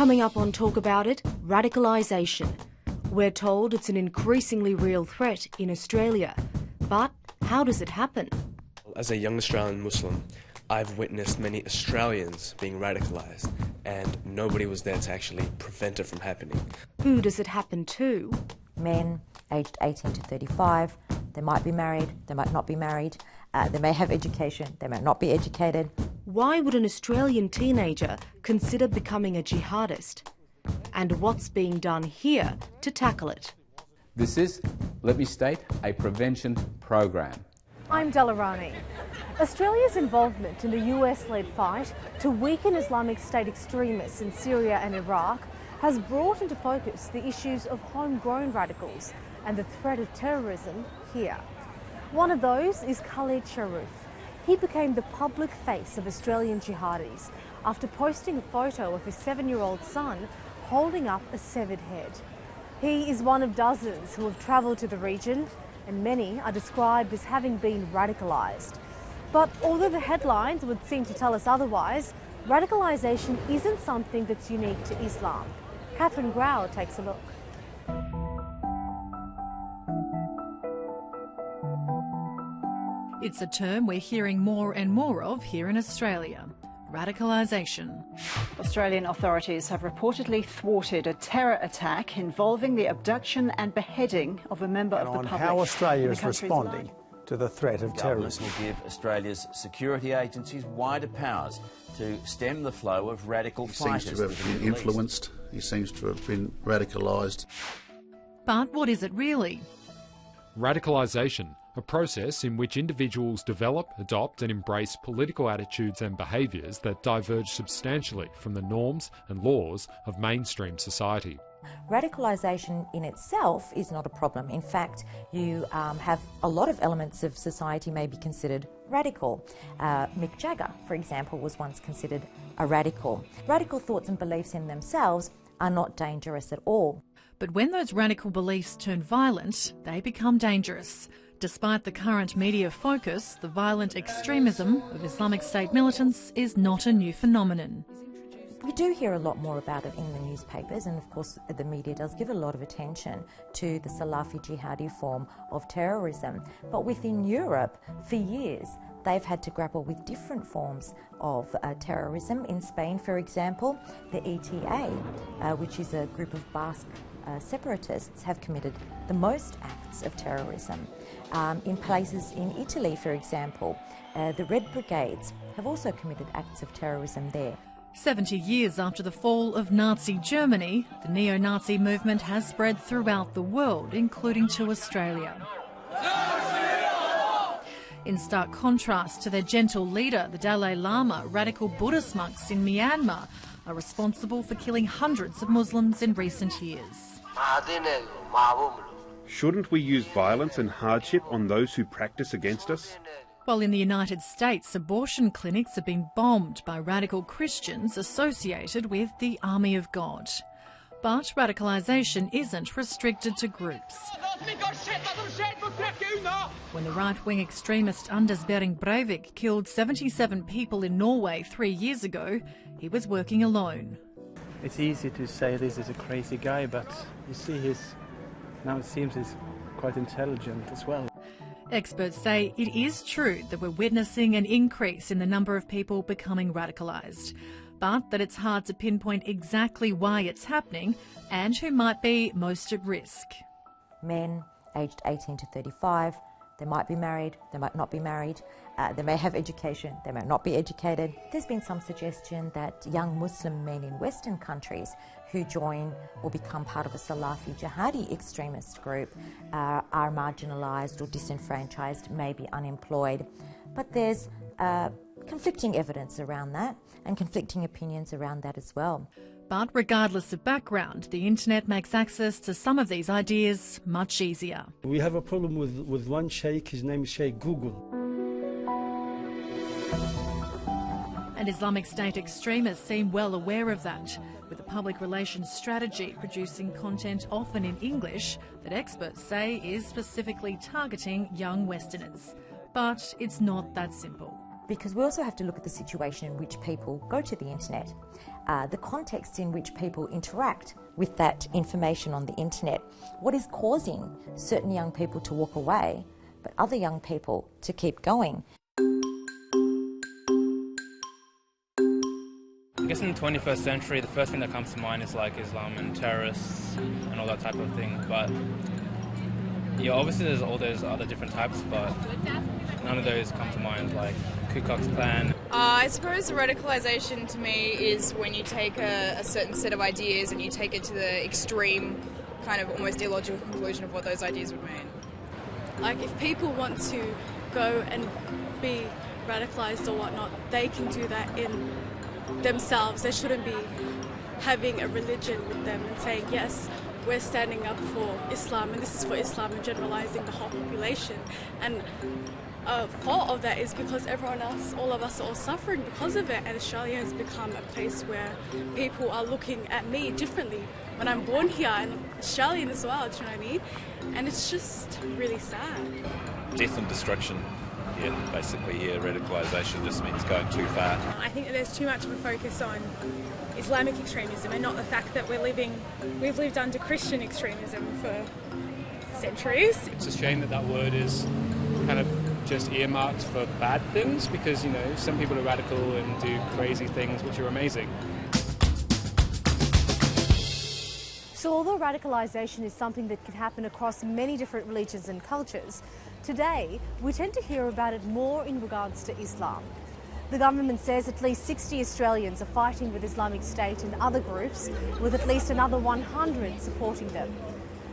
Coming up on Talk About It, radicalisation. We're told it's an increasingly real threat in Australia. But how does it happen? As a young Australian Muslim, I've witnessed many Australians being radicalised, and nobody was there to actually prevent it from happening. Who does it happen to? Men aged 18 to 35. They might be married, they might not be married. They may have education, they might not be educated. Why would an Australian teenager consider becoming a jihadist? And what's being done here to tackle it? This is, let me state, a prevention program. I'm Delarani. Australia's involvement in the US-led fight to weaken Islamic State extremists in Syria and Iraq has brought into focus the issues of homegrown radicals and the threat of terrorism here. One of those is Khaled Sharoof. He became the public face of Australian jihadis after posting a photo of his 7-year-old son holding up a severed head. He is one of dozens who have travelled to the region, and many are described as having been radicalised. But although the headlines would seem to tell us otherwise, radicalisation isn't something that's unique to Islam. Catherine Grau takes a look. It's a term we're hearing more and more of here in Australia. Radicalisation. Australian authorities have reportedly thwarted a terror attack involving the abduction and beheading of a member of the public. On how Australia is responding to the threat of terrorism. Will give Australia's security agencies wider powers to stem the flow of radical fighters. He seems to have been influenced. He seems to have been radicalised. But what is it really? Radicalisation, a process in which individuals develop, adopt and embrace political attitudes and behaviours that diverge substantially from the norms and laws of mainstream society. Radicalisation in itself is not a problem. In fact, you have a lot of elements of society may be considered radical. Mick Jagger, for example, was once considered a radical. Radical thoughts and beliefs in themselves are not dangerous at all. But when those radical beliefs turn violent, they become dangerous. Despite the current media focus, the violent extremism of Islamic State militants is not a new phenomenon. We do hear a lot more about it in the newspapers, and of course the media does give a lot of attention to the Salafi jihadi form of terrorism. But within Europe, for years, they've had to grapple with different forms of terrorism. In Spain, for example, the ETA, which is a group of Basque separatists, have committed the most acts of terrorism. In places in Italy, for example, the Red Brigades have also committed acts of terrorism there. 70 years after the fall of Nazi Germany, the neo-Nazi movement has spread throughout the world, including to Australia. In stark contrast to their gentle leader, the Dalai Lama, radical Buddhist monks in Myanmar are responsible for killing hundreds of Muslims in recent years. Shouldn't we use violence and hardship on those who practice against us? While in the United States, abortion clinics have been bombed by radical Christians associated with the Army of God. But radicalisation isn't restricted to groups. When the right-wing extremist Anders Behring Breivik killed 77 people in Norway 3 years ago, he was working alone. It's easy to say this is a crazy guy, but you see now it seems he's quite intelligent as well. Experts say it is true that we're witnessing an increase in the number of people becoming radicalised, but that it's hard to pinpoint exactly why it's happening and who might be most at risk. Men aged 18 to 35, they might be married, they might not be married, they may have education, they might not be educated. There's been some suggestion that young Muslim men in Western countries who join or become part of a Salafi jihadi extremist group are marginalised or disenfranchised, maybe unemployed. But there's conflicting evidence around that and conflicting opinions around that as well. But regardless of background, the internet makes access to some of these ideas much easier. We have a problem with one sheikh, his name is Sheikh Google. And Islamic State extremists seem well aware of that, with a public relations strategy producing content often in English that experts say is specifically targeting young Westerners. But it's not that simple. because we also have to look at the situation in which people go to the internet, the context in which people interact with that information on the internet, what is causing certain young people to walk away, but other young people to keep going. I guess in the 21st century, the first thing that comes to mind is like Islam and terrorists and all that type of thing. But yeah, obviously there's all those other different types, but none of those come to mind, like Ku Klux Klan. I suppose radicalisation to me is when you take a certain set of ideas and you take it to the extreme, kind of almost illogical conclusion of what those ideas would mean. Like if people want to go and be radicalised or whatnot, they can do that in themselves. They shouldn't be having a religion with them and saying, yes, we're standing up for Islam and this is for Islam, and generalising the whole population. And a fault of that is because everyone else, all of us are all suffering because of it, and Australia has become a place where people are looking at me differently when I'm born here, and I'm Australian as well, do you know what I mean? And it's just really sad. Death and destruction. Yeah, basically, yeah, radicalisation just means going too far. I think that there's too much of a focus on Islamic extremism and not the fact that we've lived under Christian extremism for centuries. It's a shame that that word is kind of just earmarked for bad things, because, you know, some people are radical and do crazy things which are amazing. So although radicalisation is something that can happen across many different religions and cultures, today we tend to hear about it more in regards to Islam. The government says at least 60 Australians are fighting with Islamic State and other groups, with at least another 100 supporting them.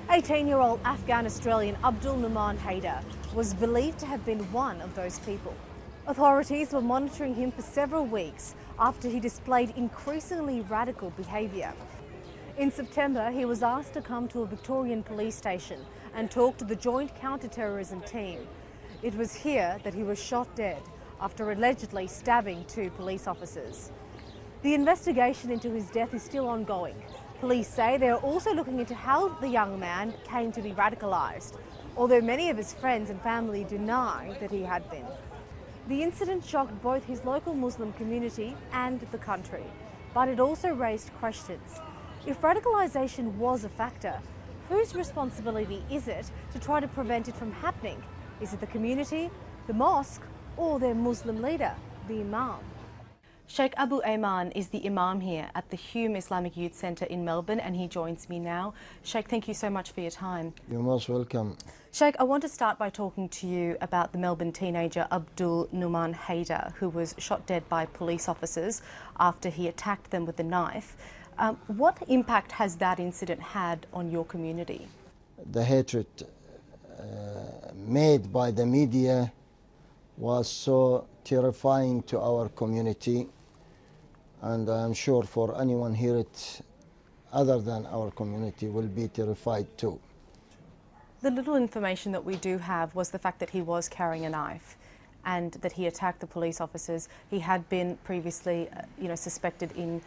18-year-old Afghan-Australian Abdul Numan Haider was believed to have been one of those people. Authorities were monitoring him for several weeks after he displayed increasingly radical behaviour. In September, he was asked to come to a Victorian police station and talk to the Joint Counter-Terrorism team. It was here that he was shot dead after allegedly stabbing 2 police officers. The investigation into his death is still ongoing. Police say they are also looking into how the young man came to be radicalised, although many of his friends and family deny that he had been. The incident shocked both his local Muslim community and the country, but it also raised questions. If radicalisation was a factor, whose responsibility is it to try to prevent it from happening? Is it the community, the mosque, or their Muslim leader, the Imam? Sheikh Abu Ayman is the Imam here at the Hume Islamic Youth Centre in Melbourne, and he joins me now. Sheikh, thank you so much for your time. You're most welcome. Sheikh, I want to start by talking to you about the Melbourne teenager Abdul Numan Haider, who was shot dead by police officers after he attacked them with a knife. What impact has that incident had on your community? The hatred made by the media was so terrifying to our community, and I'm sure for anyone hear it other than our community will be terrified too. The little information that we do have was the fact that he was carrying a knife and that he attacked the police officers. He had been previously, suspected in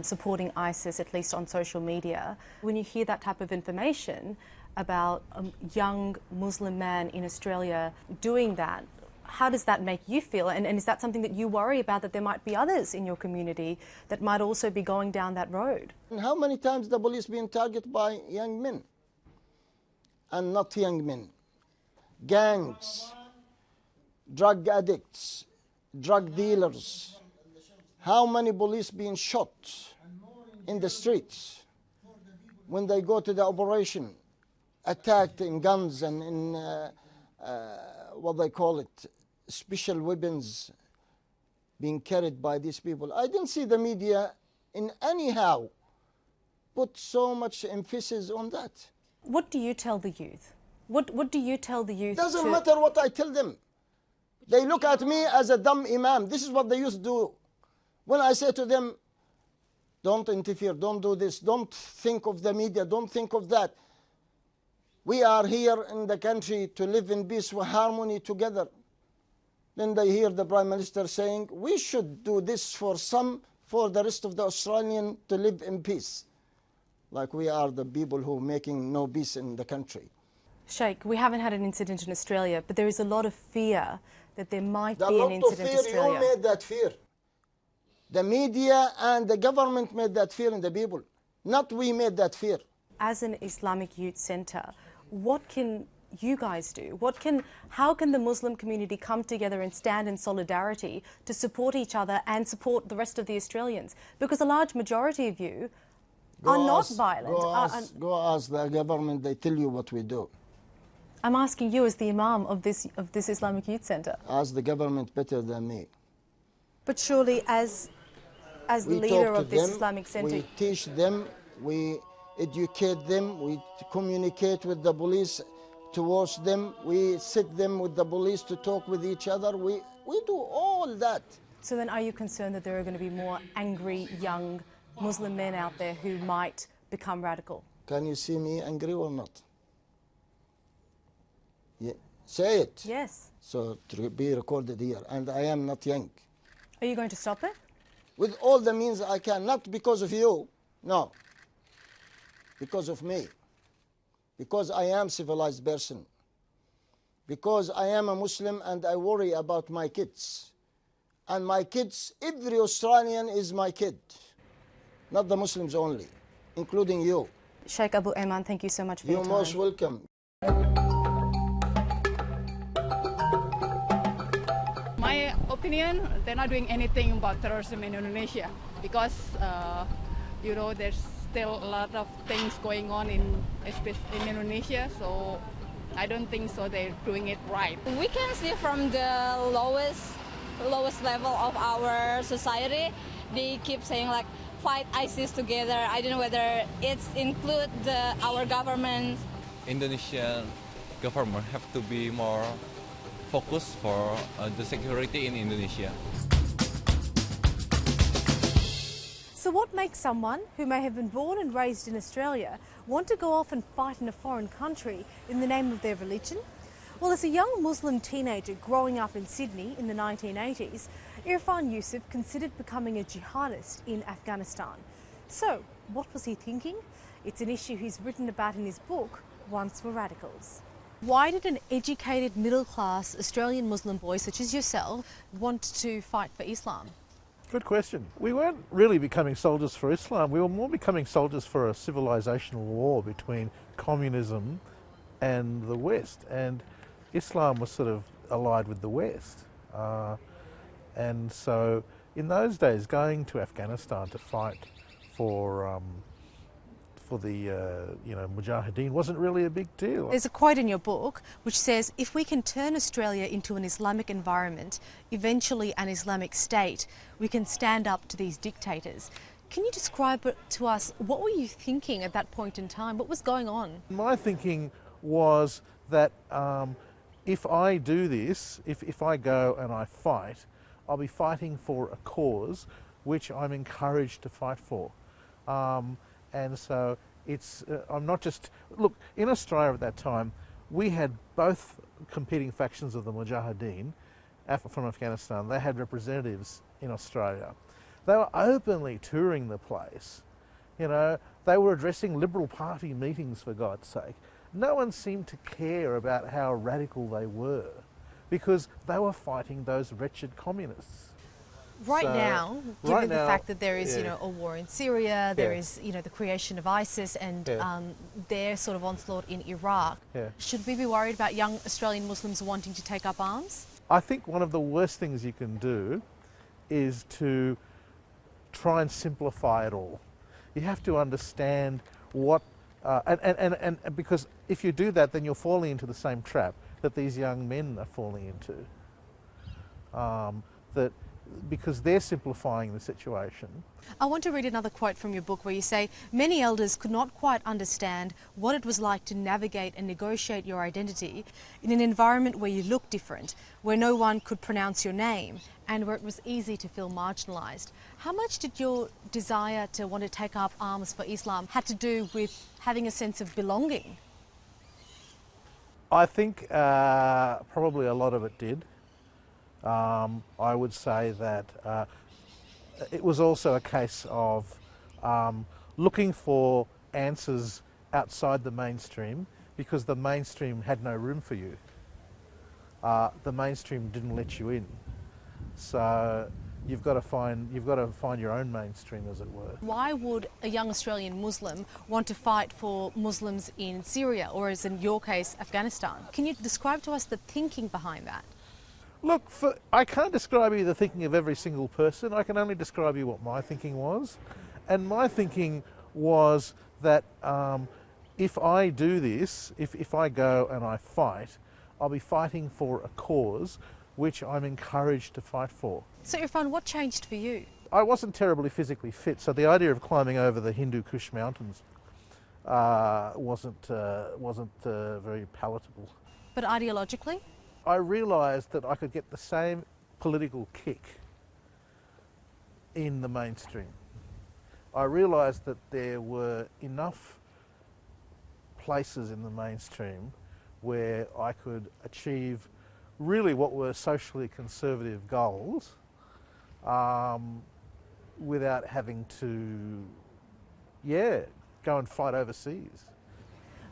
supporting ISIS, at least on social media. When you hear that type of information about a young Muslim man in Australia doing that, how does that make you feel? And is that something that you worry about, that there might be others in your community that might also be going down that road? And how many times the police been targeted by young men and not young men? Gangs, drug addicts, drug dealers. How many police being shot in the streets when they go to the operation, attacked in guns and in what they call it, special weapons being carried by these people? I didn't see the media in anyhow put so much emphasis on that. What do you tell the youth? What do you tell the youth? Doesn't matter what I tell them. They look at me as a dumb imam. This is what they used to do. When I say to them, don't interfere, don't do this, don't think of the media, don't think of that. We are here in the country to live in peace and harmony together. Then they hear the Prime Minister saying, we should do this for the rest of the Australian to live in peace. Like we are the people who are making no peace in the country. Sheikh, we haven't had an incident in Australia, but there is a lot of fear that there might The be an lot of incident in fear, you Australia? made that fear. The media and the government made that fear in the people. Not we made that fear. As an Islamic Youth Centre, what can you guys do? How can the Muslim community come together and stand in solidarity to support each other and support the rest of the Australians? Because a large majority of you are not violent. Go ask the government, they tell you what we do. I'm asking you as the Imam of this Islamic Youth Centre. Ask the government better than me. But surely as the leader of this Islamic Centre... We teach them, we educate them, we communicate with the police towards them, we sit them with the police to talk with each other, we do all that. So then are you concerned that there are going to be more angry young Muslim men out there who might become radical? Can you see me angry or not? Yeah. Say it. Yes. So to be recorded here, and I am not young. Are you going to stop it? With all the means I can, not because of you, no. Because of me. Because I am a civilized person. Because I am a Muslim and I worry about my kids. And my kids, every Australian is my kid. Not the Muslims only, including you. Sheikh Abu Ayman, thank you so much for your time. You're most welcome. My opinion, they're not doing anything about terrorism in Indonesia because, you know, there's still a lot of things going on in Indonesia, so I don't think so they're doing it right. We can see from the lowest level of our society, they keep saying like, fight ISIS together. I don't know whether it's include our government. Indonesian government have to be more focused for the security in Indonesia. So what makes someone who may have been born and raised in Australia want to go off and fight in a foreign country in the name of their religion? Well, as a young Muslim teenager growing up in Sydney in the 1980s, Irfan Yusuf considered becoming a jihadist in Afghanistan. So, what was he thinking? It's an issue he's written about in his book, Once Were Radicals. Why did an educated, middle-class Australian Muslim boy such as yourself want to fight for Islam? Good question. We weren't really becoming soldiers for Islam. We were more becoming soldiers for a civilizational war between communism and the West. And Islam was sort of allied with the West. And so in those days, going to Afghanistan to fight for the Mujahideen wasn't really a big deal. There's a quote in your book which says, if we can turn Australia into an Islamic environment, eventually an Islamic state, we can stand up to these dictators. Can you describe it to us? What were you thinking at that point in time? What was going on? My thinking was that if I do this, if I go and I fight, I'll be fighting for a cause which I'm encouraged to fight for. And so it's, I'm not just, look, in Australia at that time, we had both competing factions of the Mujahideen from Afghanistan. They had representatives in Australia. They were openly touring the place. You know, they were addressing Liberal Party meetings, for God's sake. No one seemed to care about how radical they were because they were fighting those wretched communists. Right So, now, given right the now, fact that there is, yeah. a war in Syria, there Yeah. is, the creation of ISIS and Yeah. their sort of onslaught in Iraq, Yeah. should we be worried about young Australian Muslims wanting to take up arms? I think one of the worst things you can do is to try and simplify it all. You have to understand what, and because if you do that, then you're falling into the same trap that these young men are falling into. Because they're simplifying the situation. I want to read another quote from your book where you say, many elders could not quite understand what it was like to navigate and negotiate your identity in an environment where you looked different, where no one could pronounce your name, and where it was easy to feel marginalised. How much did your desire to want to take up arms for Islam had to do with having a sense of belonging? I think probably a lot of it did. I would say that it was also a case of looking for answers outside the mainstream because the mainstream had no room for you. the mainstream didn't let you in. So you've got to find your own mainstream, as it were. Why would a young Australian Muslim want to fight for Muslims in Syria, or as in your case, Afghanistan? Can you describe to us the thinking behind that? Look, I can't describe you the thinking of every single person. I can only describe you what my thinking was. And my thinking was that if I do this, if I go and I fight, I'll be fighting for a cause which I'm encouraged to fight for. So Irfan, what changed for you? I wasn't terribly physically fit, so the idea of climbing over the Hindu Kush mountains wasn't very palatable. But ideologically? I realised that I could get the same political kick in the mainstream. I realised that there were enough places in the mainstream where I could achieve really what were socially conservative goals without having to, go and fight overseas.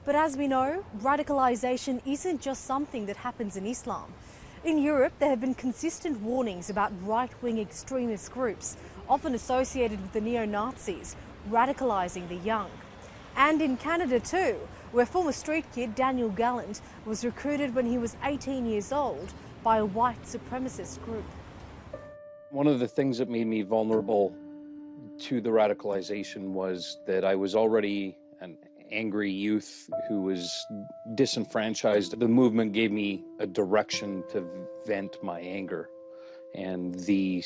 But as we know, radicalisation isn't just something that happens in Islam. In Europe, there have been consistent warnings about right-wing extremist groups, often associated with the neo-Nazis, radicalising the young. And in Canada too, where former street kid Daniel Gallant was recruited when he was 18 years old by a white supremacist group. One of the things that made me vulnerable to the radicalization was that I was already an angry youth who was disenfranchised. The movement gave me a direction to vent my anger, and the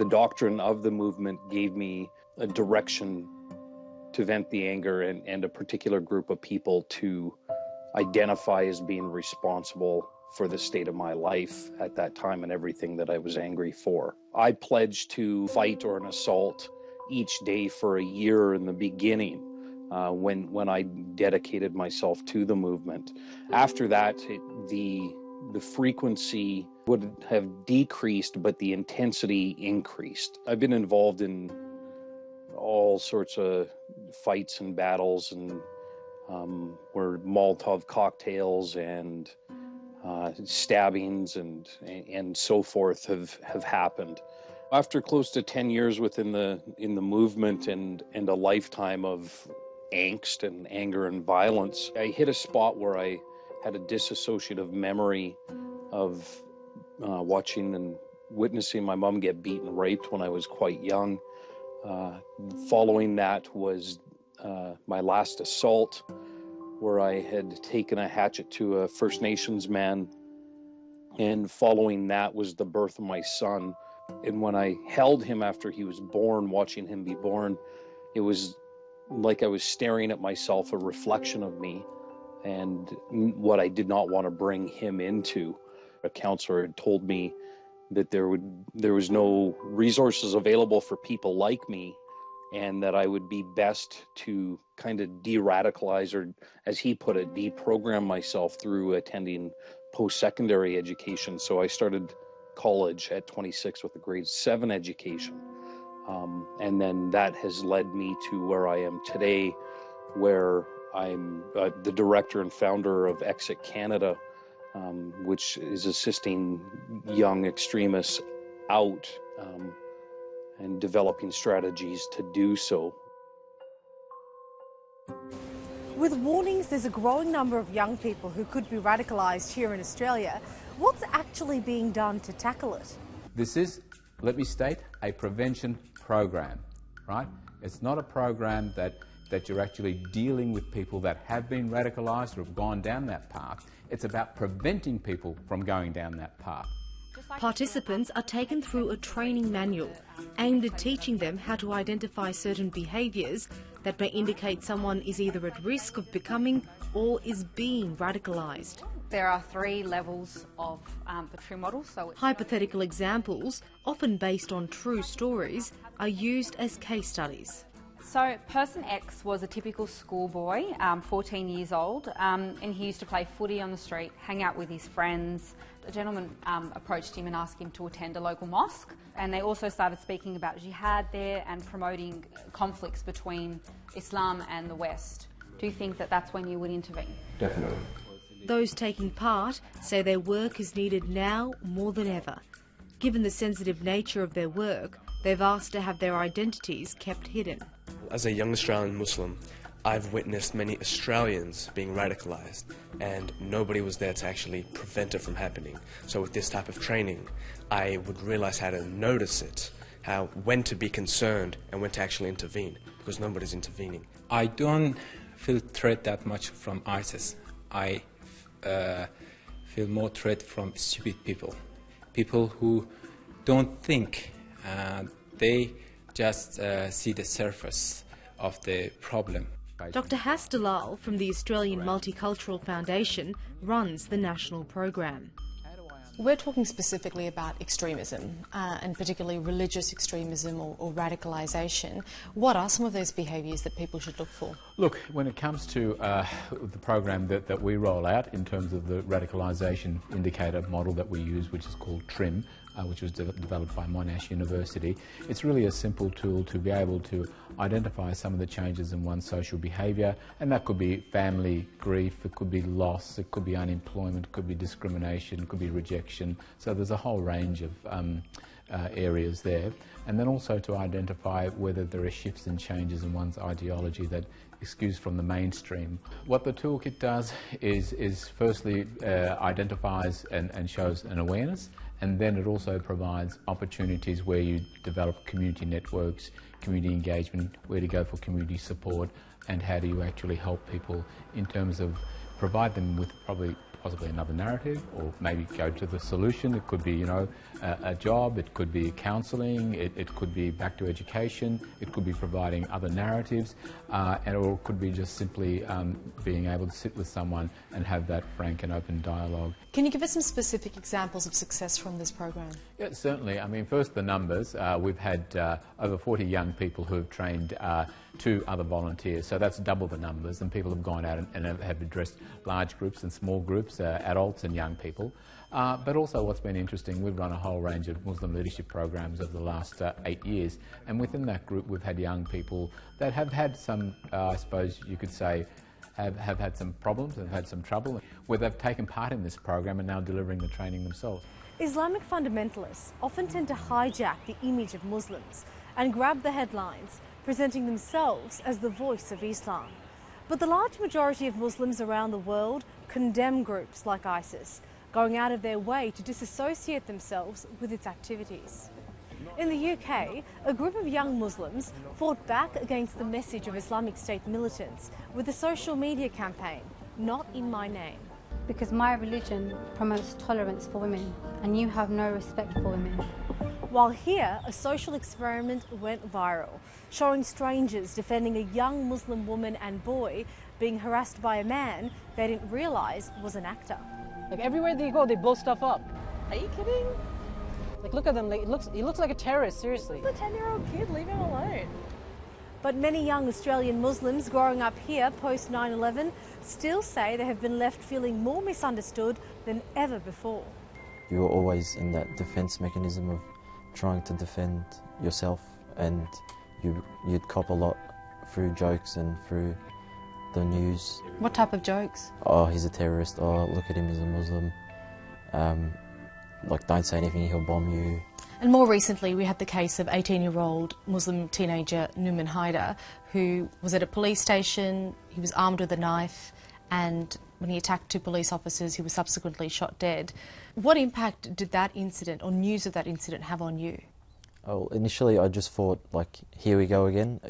doctrine of the movement gave me a direction to vent the anger and a particular group of people to identify as being responsible for the state of my life at that time and everything that I was angry for. I pledged to fight or an assault each day for a year in the beginning when I dedicated myself to the movement. After that, the frequency would have decreased, but the intensity increased. I've been involved in all sorts of fights and battles, and where Molotov cocktails and stabbings and so forth have happened. After close to 10 years within the movement and a lifetime of angst and anger and violence, I hit a spot where I had a dissociative memory of watching and witnessing my mom get beaten and raped when I was quite young. Following that was my last assault, where I had taken a hatchet to a First Nations man, and following that was the birth of my son. And when I held him after he was born, watching him be born, it was like I was staring at myself, a reflection of me, and what I did not want to bring him into. A counselor had told me that there was no resources available for people like me, and that I would be best to kind of de-radicalize, or as he put it, deprogram myself through attending post-secondary education. So I started college at 26 with a grade 7 education. And then that has led me to where I am today, where I'm the director and founder of Exit Canada, which is assisting young extremists out and developing strategies to do so. With warnings, there's a growing number of young people who could be radicalised here in Australia. What's actually being done to tackle it? This is, let me state, a prevention program, right? It's not a program that you're actually dealing with people that have been radicalised or have gone down that path. It's about preventing people from going down that path. Participants are taken through a training manual aimed at teaching them how to identify certain behaviours that may indicate someone is either at risk of becoming or is being radicalised. There are 3 levels of the TRU model. So hypothetical examples, often based on true stories, are used as case studies. So person X was a typical schoolboy, 14 years old, and he used to play footy on the street, hang out with his friends. A gentleman approached him and asked him to attend a local mosque, and they also started speaking about jihad there and promoting conflicts between Islam and the West. Do you think that that's when you would intervene? Definitely. Those taking part say their work is needed now more than ever. Given the sensitive nature of their work, they've asked to have their identities kept hidden. As a young Australian Muslim, I've witnessed many Australians being radicalised, and nobody was there to actually prevent it from happening. So with this type of training, I would realise how to notice it, when to be concerned and when to actually intervene, because nobody's intervening. I don't feel threat that much from ISIS. I feel more threat from stupid people. People who don't think, they just see the surface of the problem. Dr Hasdalal from the Australian Multicultural Foundation runs the national program. We're talking specifically about extremism, and particularly religious extremism or radicalisation. What are some of those behaviours that people should look for? Look, when it comes to the program that we roll out in terms of the radicalisation indicator model that we use, which is called TRIM, which was developed by Monash University, it's really a simple tool to be able to identify some of the changes in one's social behaviour, and that could be family grief, it could be loss, it could be unemployment, it could be discrimination, it could be rejection. So there's a whole range of areas there. And then also to identify whether there are shifts and changes in one's ideology that excuse from the mainstream. What the toolkit does is firstly identifies and shows an awareness, and then it also provides opportunities where you develop community networks, community engagement, where to go for community support, and how do you actually help people in terms of provide them with possibly another narrative, or maybe go to the solution. It could be, you know, a job, it could be counselling, it could be back to education, it could be providing other narratives, or it could be just simply being able to sit with someone and have that frank and open dialogue. Can you give us some specific examples of success from this program? Yeah, certainly. I mean, first the numbers. We've had over 40 young people who have trained 2 other volunteers, so that's double the numbers, and people have gone out and have addressed large groups and small groups, adults and young people. But also what's been interesting, we've run a whole range of Muslim leadership programs over the last 8 years, and within that group we've had young people that have had some, I suppose you could say, have had some problems, have had some trouble, where they've taken part in this program and now delivering the training themselves. Islamic fundamentalists often tend to hijack the image of Muslims and grab the headlines, presenting themselves as the voice of Islam. But the large majority of Muslims around the world condemn groups like ISIS, going out of their way to disassociate themselves with its activities. In the UK, a group of young Muslims fought back against the message of Islamic State militants with a social media campaign, Not in My Name. Because my religion promotes tolerance for women, and you have no respect for women. While here, a social experiment went viral, showing strangers defending a young Muslim woman and boy being harassed by a man they didn't realise was an actor. Like everywhere they go, they blow stuff up. Are you kidding? Like look at them, like, he looks like a terrorist, seriously. He's a 10-year-old kid, leave him alone. But many young Australian Muslims growing up here post 9/11 still say they have been left feeling more misunderstood than ever before. You were always in that defence mechanism of trying to defend yourself, and you'd cop a lot through jokes and through the news. What type of jokes? Oh, he's a terrorist. Oh, look at him, he's a Muslim. Like, don't say anything, he'll bomb you. And more recently, we had the case of 18-year-old Muslim teenager Numan Haider, who was at a police station, he was armed with a knife, and when he attacked 2 police officers, he was subsequently shot dead. What impact did that incident, or news of that incident, have on you? Oh, initially I just thought, like, here we go again.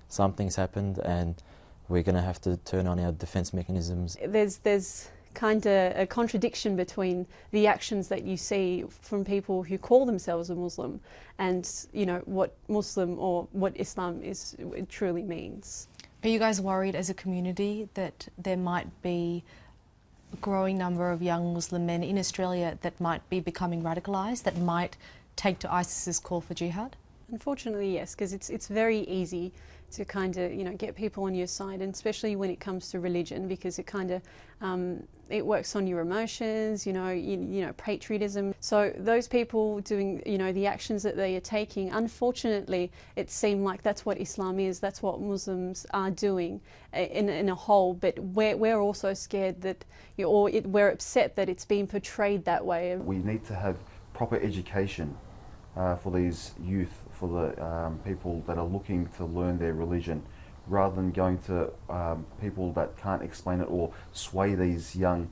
Something's happened and we're going to have to turn on our defence mechanisms. There's kind of a contradiction between the actions that you see from people who call themselves a Muslim and, you know, what Muslim or what Islam it truly means. Are you guys worried as a community that there might be a growing number of young Muslim men in Australia that might be becoming radicalised, that might take to ISIS's call for jihad? Unfortunately, yes, because it's very easy to kind of, you know, get people on your side, and especially when it comes to religion, because it kind of it works on your emotions, you know, patriotism. So those people doing, you know, the actions that they are taking, unfortunately, it seemed like that's what Islam is. That's what Muslims are doing in a whole. But we're also scared that, you know, we're upset that it's being portrayed that way. We need to have proper education for these youth, for the people that are looking to learn their religion, rather than going to people that can't explain it or sway these young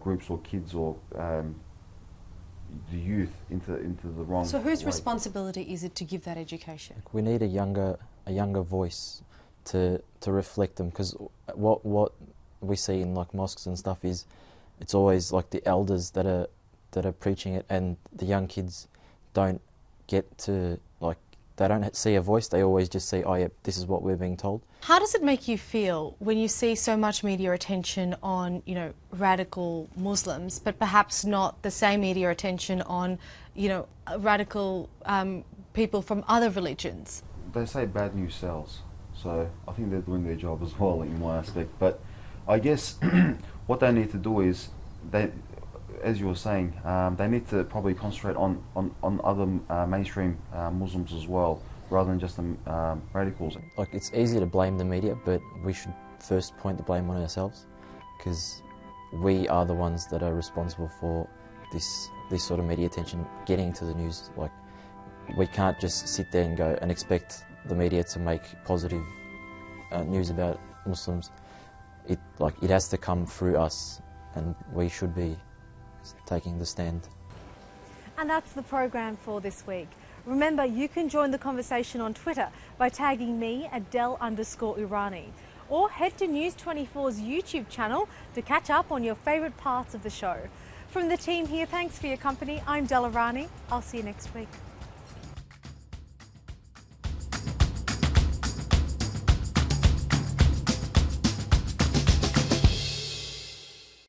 groups or kids or the youth into the wrong. So whose way. responsibility is it to give that education? We need a younger voice to reflect them, because what we see in like mosques and stuff is it's always like the elders that are preaching it, and the young kids don't get to, like, they don't see a voice. They always just say, oh yeah, this is what we're being told. How does it make you feel when you see so much media attention on, you know, radical Muslims, but perhaps not the same media attention on, you know, radical people from other religions? They say bad news sells, so I think they're doing their job as well in one aspect. But I guess what they need to do is, as you were saying, they need to probably concentrate on other mainstream Muslims as well, rather than just the radicals. Like, it's easy to blame the media, but we should first point the blame on ourselves, because we are the ones that are responsible for this sort of media attention getting to the news. Like, we can't just sit there and go and expect the media to make positive news about Muslims. It has to come through us, and we should be taking the stand. And that's the program for this week. Remember, you can join the conversation on Twitter by tagging me at Del_Irani, or head to News 24's YouTube channel to catch up on your favourite parts of the show. From the team here, thanks for your company. I'm Del Irani. I'll see you next week.